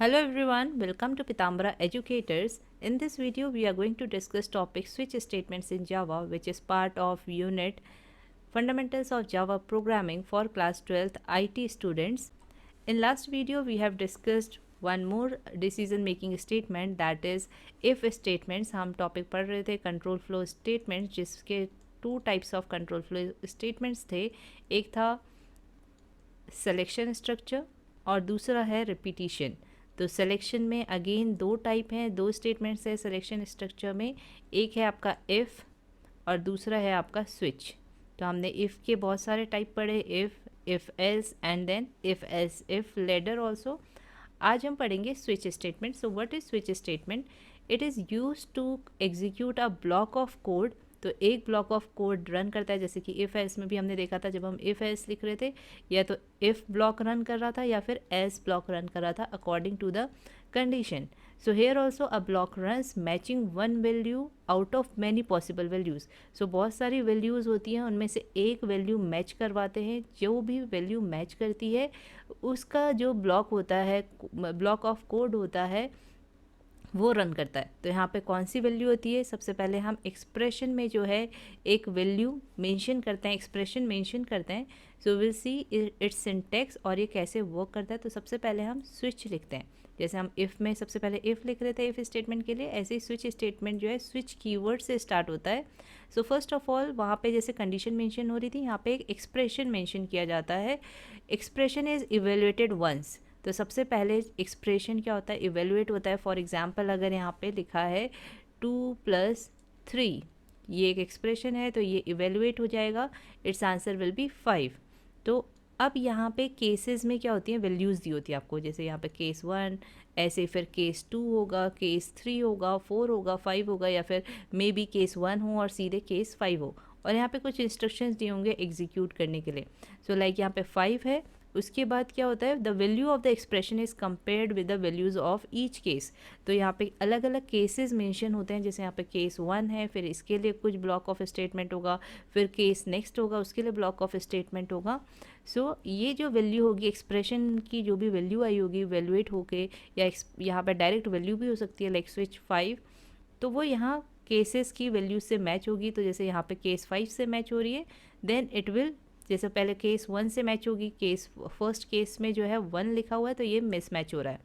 Hello everyone, welcome to Pitambara Educators. In this video, we are going to discuss topic switch statements in Java, which is part of unit Fundamentals of Java Programming for class 12th IT students. In last video, we have discussed one more decision making statement, that is if statements. हम topic पढ़ रहे थे control flow statements, जिसके two types of control flow statements थे. एक था selection structure और दूसरा है repetition. तो सिलेक्शन में अगेन दो टाइप हैं, दो स्टेटमेंट्स है सिलेक्शन स्ट्रक्चर में. एक है आपका इफ़ और दूसरा है आपका स्विच. तो हमने इफ़ के बहुत सारे टाइप पढ़े, if else and then if else if ladder also. आज हम पढ़ेंगे switch statement. So what is switch statement? It is use to execute a block of code. तो एक ब्लॉक ऑफ कोड रन करता है, जैसे कि इफ़ एल्स में भी हमने देखा था जब हम इफ़ एल्स लिख रहे थे, या तो इफ़ ब्लॉक रन कर रहा था या फिर एल्स ब्लॉक रन कर रहा था according to the condition. So here also a block runs matching one value out of many possible values. सो बहुत सारी वैल्यूज़ होती हैं, उनमें से एक वैल्यू मैच करवाते हैं. जो भी वैल्यू मैच करती है उसका जो ब्लॉक होता है, ब्लॉक ऑफ कोड होता है, वो रन करता है. तो यहाँ पे कौन सी वैल्यू होती है? सबसे पहले हम एक्सप्रेशन में जो है एक वैल्यू मेंशन करते हैं, एक्सप्रेशन मेंशन करते हैं. So will see it's syntax और ये कैसे वर्क करता है. तो सबसे पहले हम स्विच लिखते हैं. जैसे हम इफ़ में सबसे पहले इफ़ लिख रहे थे इफ़ स्टेटमेंट के लिए, ऐसे ही स्विच स्टेटमेंट जो है स्विच कीवर्ड से स्टार्ट होता है. सो फर्स्ट ऑफ ऑल वहाँ पे जैसे कंडीशन मेंशन हो रही थी, यहाँ पे एक एक्सप्रेशन मेंशन किया जाता है. Expression is evaluated once. तो सबसे पहले एक्सप्रेशन क्या होता है? इवेलुएट होता है. फॉर एग्जांपल अगर यहाँ पे लिखा है 2+3, ये एक एक्सप्रेशन है, तो ये इवेलुएट हो जाएगा. It's answer will be 5. तो अब यहाँ पे केसेस में क्या होती हैं, वैल्यूज़ दी होती है आपको. जैसे यहाँ पे केस 1, ऐसे फिर केस 2 होगा, केस 3 होगा, 4 होगा, 5 होगा, या फिर मे बी केस 1 हो और सीधे केस 5 हो. और यहाँ पे कुछ इंस्ट्रक्शंस दिए होंगे एग्जीक्यूट करने के लिए. सो लाइक यहाँ पे 5 है. उसके बाद क्या होता है, the value of the expression is compared with the values of each case. तो यहाँ पे अलग अलग केसेस मेंशन होते हैं. जैसे यहाँ पे केस 1 है, फिर इसके लिए कुछ ब्लॉक ऑफ स्टेटमेंट होगा, फिर केस नेक्स्ट होगा, उसके लिए ब्लॉक ऑफ स्टेटमेंट होगा. सो ये जो वैल्यू होगी एक्सप्रेशन की, जो भी वैल्यू आई होगी वैल्यूएट होके, या यहाँ पर डायरेक्ट वैल्यू भी हो सकती है लाइक स्विच 5, तो वो यहाँ केसेस की वैल्यू से मैच होगी. तो जैसे यहाँ पे केस 5 से मैच हो रही है, देन इट विल, जैसे पहले केस 1 से मैच होगी, केस फर्स्ट केस में जो है 1 लिखा हुआ है तो ये मिस मैच हो रहा है.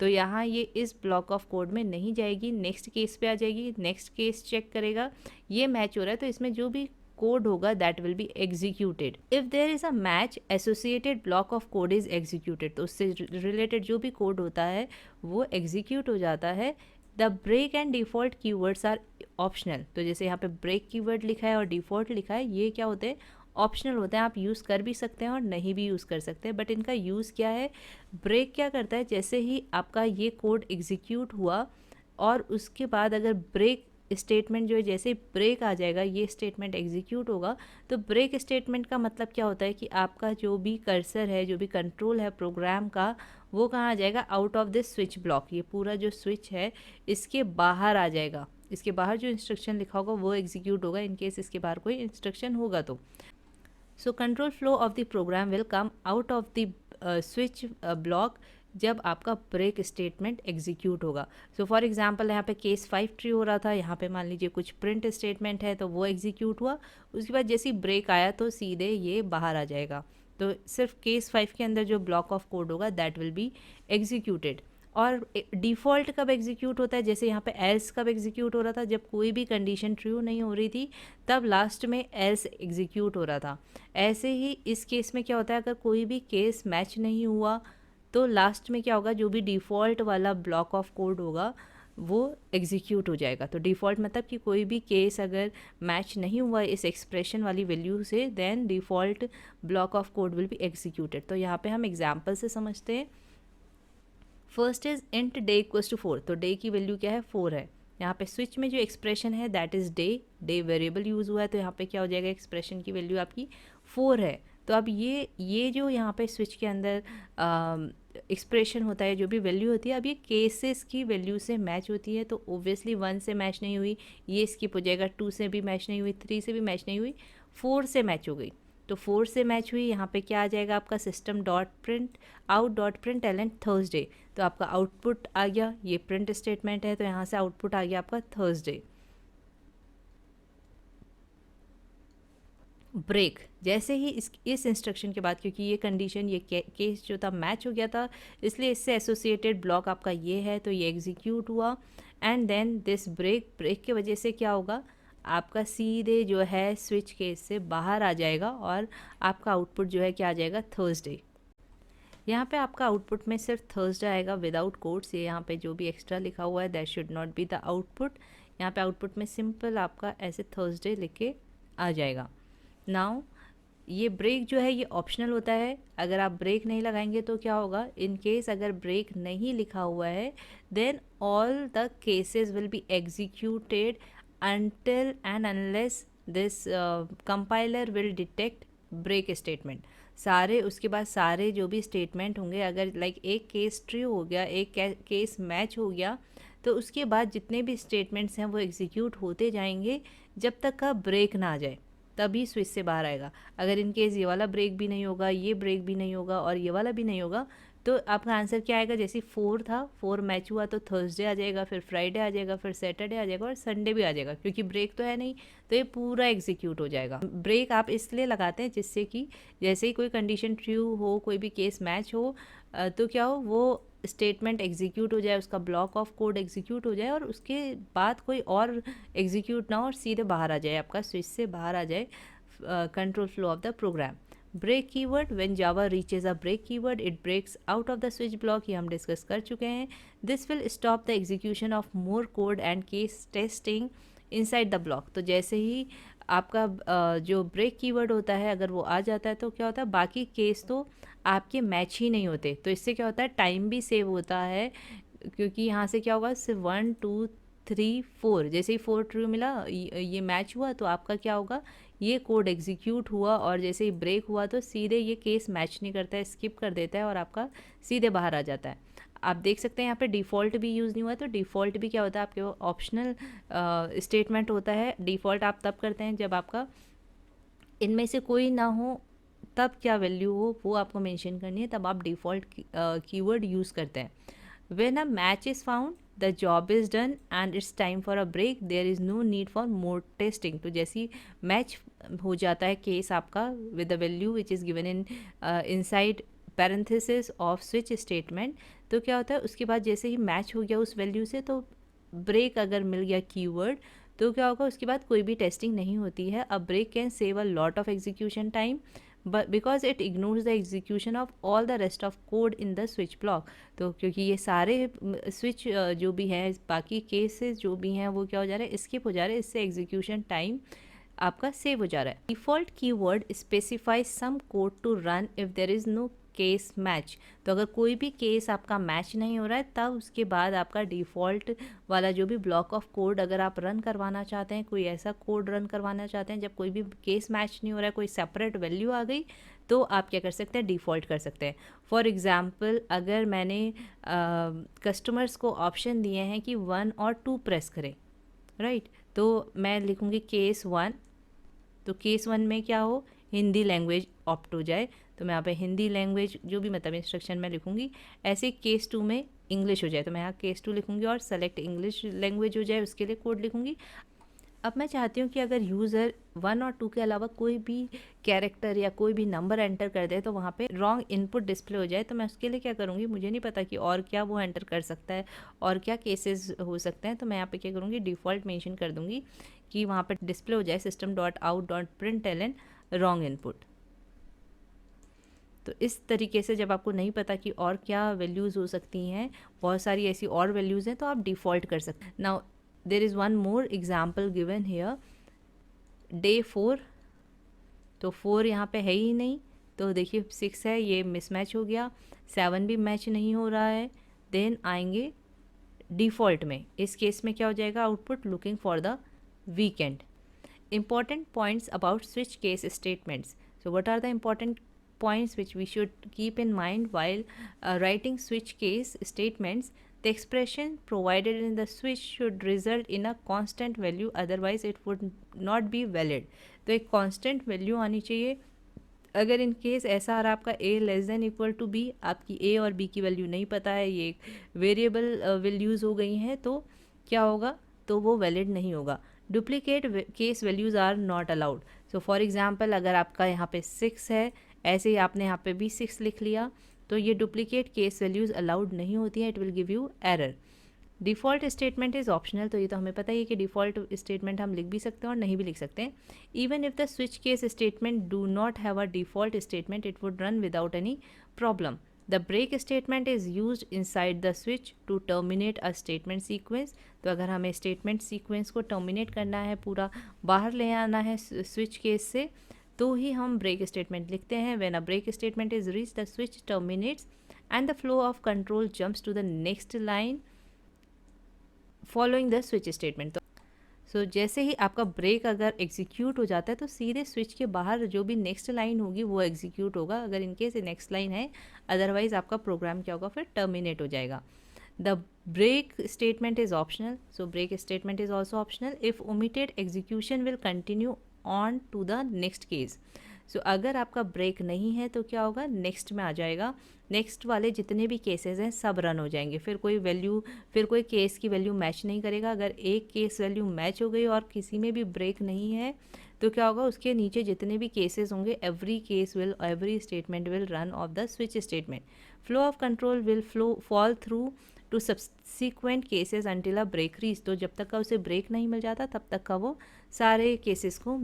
तो यहाँ ये इस ब्लॉक ऑफ कोड में नहीं जाएगी, नेक्स्ट केस पे आ जाएगी. नेक्स्ट केस चेक करेगा, ये मैच हो रहा है, तो इसमें जो भी कोड होगा that will be executed. If there is a match associated block of code is executed. तो उससे रिलेटेड जो भी कोड होता है वो एग्जीक्यूट हो जाता है. The break and default keywords are optional. तो जैसे यहाँ पे ब्रेक कीवर्ड लिखा है और डिफ़ॉल्ट लिखा है, ये क्या होते हैं, ऑप्शनल होते हैं. आप यूज़ कर भी सकते हैं और नहीं भी यूज़ कर सकते हैं. बट इनका यूज़ क्या है? ब्रेक क्या करता है, जैसे ही आपका ये कोड एग्जीक्यूट हुआ और उसके बाद अगर ब्रेक स्टेटमेंट जो है, जैसे ब्रेक आ जाएगा, ये स्टेटमेंट एग्जीक्यूट होगा. तो ब्रेक स्टेटमेंट का मतलब क्या होता है कि आपका जो भी कर्सर है, जो भी कंट्रोल है प्रोग्राम का, वो कहाँ आ जाएगा? Out of this switch block. ये पूरा जो स्विच है इसके बाहर आ जाएगा. इसके बाहर जो इंस्ट्रक्शन लिखा होगा वो एग्जीक्यूट होगा, इनकेस इसके बाहर कोई इंस्ट्रक्शन होगा तो. So control flow of the program will come out of the switch block जब आपका ब्रेक स्टेटमेंट एग्जीक्यूट होगा. सो फॉर एग्जांपल यहाँ पे केस 5 ट्री हो रहा था, यहाँ पे मान लीजिए कुछ प्रिंट स्टेटमेंट है, तो वो एग्जीक्यूट हुआ. उसके बाद जैसे ही ब्रेक आया तो सीधे ये बाहर आ जाएगा. तो सिर्फ केस 5 के अंदर जो ब्लॉक ऑफ कोड होगा दैट विल बी एग्जीक्यूटेड. और डिफ़ॉल्ट कब एग्जीक्यूट होता है? जैसे यहाँ पे एल्स कब एग्जीक्यूट हो रहा था? जब कोई भी कंडीशन ट्रू नहीं हो रही थी, तब लास्ट में एल्स एग्जीक्यूट हो रहा था. ऐसे ही इस केस में क्या होता है, अगर कोई भी केस मैच नहीं हुआ तो लास्ट में क्या होगा, जो भी डिफ़ॉल्ट वाला ब्लॉक ऑफ कोड होगा वो एग्जीक्यूट हो जाएगा. तो डिफ़ॉल्ट मतलब कि कोई भी केस अगर मैच नहीं हुआ इस एक्सप्रेशन वाली वैल्यू से, then default block of code will be executed. तो यहाँ पे हम एग्जाम्पल से समझते हैं. First is int day equals to 4. तो डे की वैल्यू क्या है? 4 है. यहाँ पे स्विच में जो एक्सप्रेशन है that is day. Day variable use हुआ है, तो यहाँ पे क्या हो जाएगा, एक्सप्रेशन की वैल्यू आपकी 4 है. तो अब ये जो यहाँ पे स्विच के अंदर एक्सप्रेशन होता है, जो भी वैल्यू होती है, अब ये केसेस की वैल्यू से मैच होती है. तो ओब्वियसली 1 से मैच नहीं हुई, ये स्किप हो जाएगा. 2 से भी मैच नहीं हुई, 3 से भी मैच नहीं हुई, 4 से मैच हो गई. तो 4 से मैच हुई, यहाँ पे क्या आ जाएगा आपका, system dot print out dot println Thursday. तो आपका आउटपुट आ गया, ये प्रिंट स्टेटमेंट है तो यहाँ से आउटपुट आ गया आपका थर्सडे। ब्रेक, जैसे ही इस इंस्ट्रक्शन के बाद, क्योंकि ये कंडीशन, ये केस जो था मैच हो गया था, इसलिए इससे एसोसिएटेड ब्लॉक आपका ये है, तो ये एग्जीक्यूट हुआ। एंड देन दिस ब्रेक की वजह से क्या होगा, आपका सीधे जो है स्विच केस से बाहर आ जाएगा और आपका आउटपुट जो है क्या आ जाएगा, थर्सडे। यहाँ पे आपका आउटपुट में सिर्फ थर्सडे आएगा विदाउट कोड्स। ये यहाँ पे जो भी एक्स्ट्रा लिखा हुआ है that should not be the output. यहाँ पे आउटपुट में सिंपल आपका ऐसे थर्सडे लिख के आ जाएगा। नाउ ये ब्रेक जो है ये ऑप्शनल होता है, अगर आप ब्रेक नहीं लगाएंगे तो क्या होगा, इन केस अगर ब्रेक नहीं लिखा हुआ है then all the cases will be executed until and unless this compiler will detect break statement। सारे उसके बाद सारे जो भी स्टेटमेंट होंगे, अगर लाइक एक केस ट्रू हो गया, एक केस मैच हो गया, तो उसके बाद जितने भी स्टेटमेंट्स हैं वो एग्जीक्यूट होते जाएंगे जब तक का ब्रेक ना आ जाए, तभी स्विच से बाहर आएगा। अगर इन केस ये वाला ब्रेक भी नहीं होगा, ये ब्रेक भी नहीं होगा और ये वाला भी नहीं होगा, तो आपका आंसर क्या आएगा, जैसे 4 था, 4 मैच हुआ तो थर्सडे आ जाएगा, फिर फ्राइडे आ जाएगा, फिर सैटरडे आ जाएगा और संडे भी आ जाएगा, क्योंकि ब्रेक तो है नहीं, तो ये पूरा एग्जीक्यूट हो जाएगा। ब्रेक आप इसलिए लगाते हैं जिससे कि जैसे ही कोई कंडीशन ट्रू हो, कोई भी केस मैच हो, तो क्या हो, वो स्टेटमेंट एग्जीक्यूट हो जाए, उसका ब्लॉक ऑफ कोड एग्जीक्यूट हो जाए और उसके बाद कोई और एग्जीक्यूट ना हो और सीधे बाहर आ जाए, आपका स्विच से बाहर आ जाए control flow of the program. Break keyword, when Java reaches a break keyword it breaks out of the switch block, ये हम डिस्कस कर चुके हैं। This will stop the execution of more code and case testing inside the block. तो जैसे ही आपका जो break keyword होता है अगर वो आ जाता है तो क्या होता है, बाकी केस तो आपके मैच ही नहीं होते, तो इससे क्या होता है, टाइम भी सेव होता है, क्योंकि यहाँ से क्या होगा, सिर्फ 1 2 3 4, जैसे ही 4 ट्रू मिला, ये मैच हुआ, तो आपका क्या होगा, ये कोड एग्जीक्यूट हुआ और जैसे ही ब्रेक हुआ तो सीधे ये केस मैच नहीं करता है, स्किप कर देता है और आपका सीधे बाहर आ जाता है। आप देख सकते हैं यहाँ पे डिफ़ॉल्ट भी यूज़ नहीं हुआ है, तो डिफ़ॉल्ट भी क्या होता है, आपके वो ऑप्शनल स्टेटमेंट होता है। डिफ़ॉल्ट आप तब करते हैं जब आपका इनमें से कोई ना हो, तब क्या वैल्यू हो वो आपको मेंशन करनी है, तब आप डिफ़ॉल्ट कीवर्ड यूज़ करते हैं। When a match is found the job is done and it's time for a break, there is no need for more testing. तो जैसी मैच हो जाता है केस आपका with the value which is given in inside parenthesis of switch statement, तो क्या होता है, उसके बाद जैसे ही मैच हो गया उस वैल्यू से, तो ब्रेक अगर मिल गया कीवर्ड, तो क्या होगा, उसके बाद कोई भी टेस्टिंग नहीं होती है। A break can save a lot of execution time but because it ignores the execution of all the rest of code in the switch block। तो क्योंकि ये सारे स्विच जो भी हैं, बाकी केसेस जो भी हैं, वो क्या हो जा रहा है, स्किप हो जा रहा है, इससे एग्जीक्यूशन टाइम आपका सेव हो जा रहा है। Default keyword specifies some code to run if there is no case match. तो अगर कोई भी केस आपका मैच नहीं हो रहा है, तब उसके बाद आपका डिफ़ॉल्ट वाला जो भी ब्लॉक ऑफ कोड अगर आप रन करवाना चाहते हैं, कोई ऐसा कोड रन करवाना चाहते हैं जब कोई भी केस मैच नहीं हो रहा है, कोई सेपरेट वैल्यू आ गई, तो आप क्या कर सकते हैं, डिफ़ॉल्ट कर सकते हैं। फॉर एग्ज़ाम्पल, अगर मैंने कस्टमर्स को ऑप्शन दिए हैं कि 1 और 2 प्रेस करें, राइट, तो मैं लिखूँगी केस 1, तो केस 1 में क्या हो, हिंदी लैंग्वेज ऑप्ट हो जाए, तो मैं यहाँ पे हिंदी लैंग्वेज जो भी मतलब इंस्ट्रक्शन में लिखूँगी। ऐसे केस 2 में इंग्लिश हो जाए, तो मैं यहाँ केस 2 लिखूँगी और सेलेक्ट इंग्लिश लैंग्वेज हो जाए, उसके लिए कोड लिखूँगी। अब मैं चाहती हूँ कि अगर यूज़र 1 और 2 के अलावा कोई भी कैरेक्टर या कोई भी नंबर एंटर कर दे तो वहाँ पे रॉन्ग इनपुट डिस्प्ले हो जाए, तो मैं उसके लिए क्या करूँगी, मुझे नहीं पता कि और क्या वो एंटर कर सकता है और क्या केसेस हो सकते हैं, तो मैं यहाँ पे क्या करूँगी, डिफ़ॉल्ट मेंशन कर दूँगी कि वहाँ पे डिस्प्ले हो जाए system.out.println रॉन्ग इनपुट। तो इस तरीके से जब आपको नहीं पता कि और क्या वैल्यूज़ हो सकती हैं, बहुत सारी ऐसी और वैल्यूज़ हैं, तो आप डिफ़ॉल्ट कर सकते हैं। Now there is one more example given here, day 4, तो 4 यहाँ पे है ही नहीं, तो देखिए 6 है, ये मिसमैच हो गया, 7 भी मैच नहीं हो रहा है। देन आएंगे डिफ़ॉल्ट में, इस केस में क्या हो जाएगा, output looking for the weekend. Important points about switch case statements. So what are the important points which we should keep in mind while writing switch case statements? The expression provided in the switch should result in a constant value, otherwise it would not be valid। तो एक constant value आनी चाहिए, अगर in case ऐसा आ रहा आपका a less than equal to b, आपकी a और b की वैल्यू नहीं पता है, ये वेरिएबल वैल्यूज़ हो गई हैं, तो क्या होगा, तो वो वैलिड नहीं होगा। Duplicate case values are not allowed. So for example अगर आपका यहाँ पे 6 है, ऐसे ही आपने यहाँ पे भी 6 लिख लिया, तो ये डुप्लीकेट केस वैल्यूज़ अलाउड नहीं होती हैं, it will give you error. Default statement is optional, तो ये तो हमें पता ही है कि डिफ़ॉल्ट स्टेटमेंट हम लिख भी सकते हैं और नहीं भी लिख सकते हैं। Even if the switch case statement do not have a default statement, it would run without any problem. The break statement is use inside the switch to terminate a statement sequence. तो अगर हमें statement sequence को terminate करना है, पूरा बाहर ले आना है स्विच केस से, तो ही हम ब्रेक स्टेटमेंट लिखते हैं। When a break statement is reach, the switch terminates and the flow of control jumps to the next line following the switch statement. तो जैसे ही आपका ब्रेक अगर एग्जीक्यूट हो जाता है, तो सीधे स्विच के बाहर जो भी नेक्स्ट लाइन होगी वो एग्जीक्यूट होगा, अगर इनकेस नेक्स्ट लाइन है, अदरवाइज आपका प्रोग्राम क्या होगा, फिर टर्मिनेट हो जाएगा। The break statement is optional, so break statement is also optional if omitted execution will continue on to the next case. सो अगर आपका ब्रेक नहीं है तो क्या होगा, नेक्स्ट में आ जाएगा, नेक्स्ट वाले जितने भी केसेस हैं सब रन हो जाएंगे, फिर कोई केस की वैल्यू मैच नहीं करेगा। अगर एक केस वैल्यू मैच हो गई और किसी में भी ब्रेक नहीं है, तो क्या होगा, उसके नीचे जितने भी केसेस होंगे, every statement will run of the switch statement. Flow of control will fall through to subsequent cases until a break reach. तो जब तक का उसे ब्रेक नहीं मिल जाता, तब तक का वो सारे केसेस को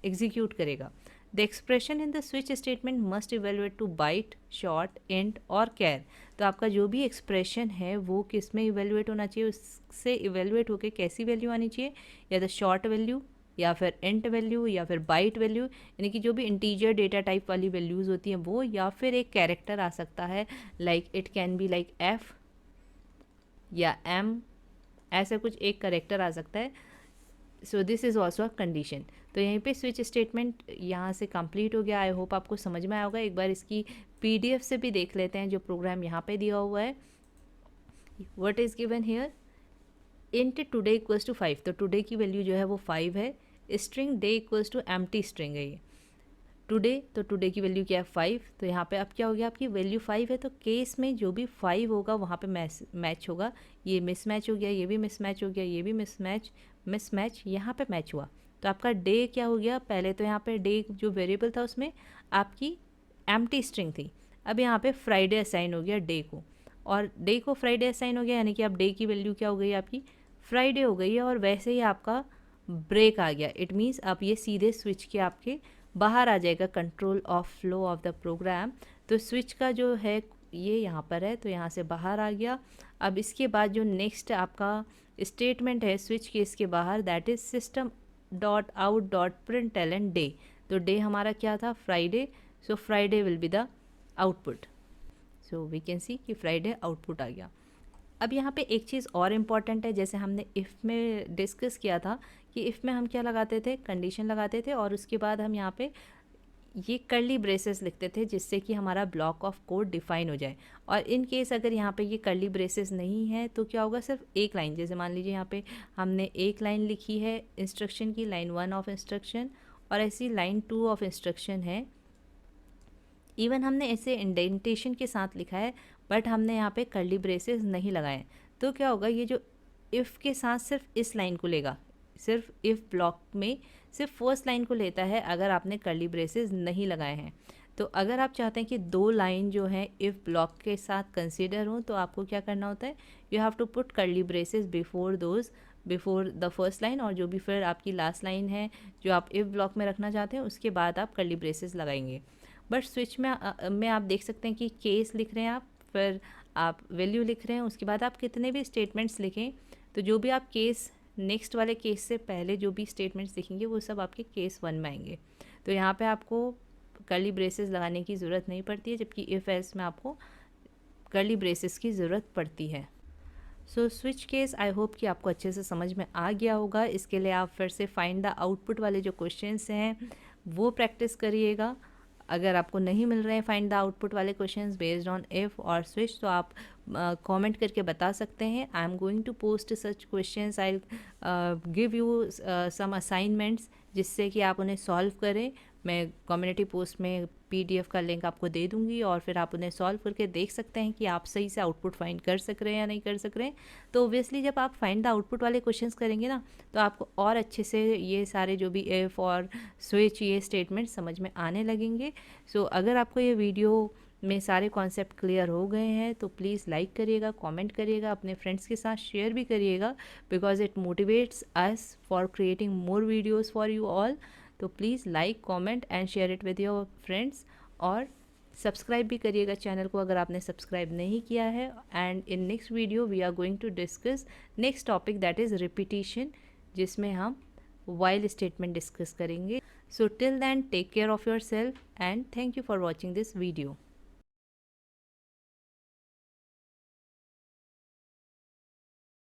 एग्जीक्यूट करेगा। The expression in the switch statement must evaluate to byte, short, int और कैर। तो आपका जो भी एक्सप्रेशन है वो किस में इवेलुएट होना चाहिए, उससे इवेलुएट होकर कैसी वैल्यू आनी चाहिए, या तो शॉर्ट वैल्यू, या फिर इंट वैल्यू, या फिर बाइट वैल्यू, यानी कि जो भी इंटीजर डेटा टाइप वाली वैल्यूज़ होती हैं वो, या फिर एक कैरेक्टर आ सकता है, like it can be like F या एम, ऐसा कुछ एक कैरेक्टर आ सकता है। So this is also a condition. तो यहीं पे स्विच स्टेटमेंट यहाँ से कंप्लीट हो गया। आई होप आपको समझ में आया होगा। एक बार इसकी पीडीएफ से भी देख लेते हैं जो प्रोग्राम यहाँ पे दिया हुआ है। What is given here, int today equals to 5, तो टुडे की वैल्यू जो है वो 5 है। String day equals to empty string है ये टुडे, तो टुडे की वैल्यू क्या है 5, तो यहाँ पे अब क्या हो गया, आपकी वैल्यू 5 है, तो केस में जो भी 5 होगा वहाँ पे मैच होगा। ये मिसमैच हो गया, ये भी मिसमैच हो गया, ये भी मिसमैच यहाँ पे मैच हुआ। तो आपका डे क्या हो गया, पहले तो यहाँ पे डे जो वेरिएबल था उसमें आपकी एम्प्टी स्ट्रिंग थी, अब यहाँ पे फ्राइडे असाइन हो गया डे को, और डे को फ्राइडे असाइन हो गया, यानी कि अब डे की वैल्यू क्या हो गई, आपकी फ्राइडे हो गई है। और वैसे ही आपका ब्रेक आ गया, इट मीन्स आप ये सीधे स्विच के आपके बाहर आ जाएगा control of flow of the program. तो स्विच का जो है ये यहाँ पर है, तो यहाँ से बाहर आ गया। अब इसके बाद जो नेक्स्ट आपका स्टेटमेंट है स्विच केस के बाहर, that is system dot out dot println day. तो डे हमारा क्या था, Friday, so Friday will be the output. So we can see कि फ्राइडे आउटपुट आ गया। अब यहाँ पे एक चीज़ और इम्पॉर्टेंट है, जैसे हमने इफ़ में डिस्कस किया था कि इफ़ में हम क्या लगाते थे, कंडीशन लगाते थे, और उसके बाद हम यहाँ पे ये कर्ली ब्रेसेस लिखते थे जिससे कि हमारा ब्लॉक ऑफ कोड डिफाइन हो जाए। और इन केस अगर यहाँ पे ये कर्ली ब्रेसेस नहीं है तो क्या होगा, सिर्फ एक लाइन, जैसे मान लीजिए यहाँ पे हमने एक लाइन लिखी है इंस्ट्रक्शन की, लाइन 1 ऑफ इंस्ट्रक्शन, और ऐसी लाइन 2 ऑफ इंस्ट्रक्शन है। इवन हमने ऐसे इंडेंटेशन के साथ लिखा है, बट हमने यहाँ पे कर्ली ब्रेसेस नहीं लगाए, तो क्या होगा, ये जो इफ़ के साथ सिर्फ इस लाइन को लेगा, सिर्फ इफ़ ब्लॉक में सिर्फ फर्स्ट लाइन को लेता है अगर आपने कर्ली ब्रेसेस नहीं लगाए हैं। तो अगर आप चाहते हैं कि 2 लाइन जो है इफ़ ब्लॉक के साथ कंसीडर हो, तो आपको क्या करना होता है, you have to put curly braces before the first line, और जो भी फिर आपकी लास्ट लाइन है जो आप इफ़ ब्लॉक में रखना चाहते हैं उसके बाद आप कर्ली ब्रेसेस लगाएंगे। बट स्विच में आप देख सकते हैं कि केस लिख रहे हैं आप, फिर आप वैल्यू लिख रहे हैं, उसके बाद आप कितने भी स्टेटमेंट्स लिखें, तो जो भी आप केस नेक्स्ट वाले केस से पहले जो भी स्टेटमेंट्स लिखेंगे वो सब आपके केस 1 में आएंगे। तो यहाँ पे आपको कर्ली ब्रेसेस लगाने की ज़रूरत नहीं पड़ती है, जबकि इफ़ एल्स में आपको कर्ली ब्रेसेस की ज़रूरत पड़ती है। So switch case I hope कि आपको अच्छे से समझ में आ गया होगा। इसके लिए आप फिर से फाइंड द आउटपुट वाले जो क्वेश्चंस हैं वो प्रैक्टिस करिएगा। अगर आपको नहीं मिल रहे हैं फाइंड द आउटपुट वाले क्वेश्चंस बेस्ड ऑन इफ़ और स्विच, तो आप कमेंट करके बता सकते हैं। I am going to post such questions, I give you some assignments जिससे कि आप उन्हें सॉल्व करें मैं कम्युनिटी पोस्ट में PDF का लिंक आपको दे दूंगी और फिर आप उन्हें सॉल्व करके देख सकते हैं कि आप सही से आउटपुट फाइंड कर सक रहे हैं या नहीं कर सक रहे हैं। तो ओब्वियसली जब आप फाइंड द आउटपुट वाले क्वेश्चंस करेंगे ना, तो आपको और अच्छे से ये सारे जो भी इफ़ और स्विच ये स्टेटमेंट समझ में आने लगेंगे। सो अगर आपको ये वीडियो में सारे कॉन्सेप्ट क्लियर हो गए हैं तो प्लीज़ लाइक करिएगा, कमेंट करिएगा, अपने फ्रेंड्स के साथ शेयर भी करिएगा, because it motivates us for creating more videos for you all. तो please like, comment and share it with your friends, और सब्सक्राइब भी करिएगा चैनल को अगर आपने सब्सक्राइब नहीं किया है। And in next video we are going to discuss next topic that is repetition, जिसमें हम वाइल स्टेटमेंट डिस्कस करेंगे। So till then take care of yourself and thank you for watching this video.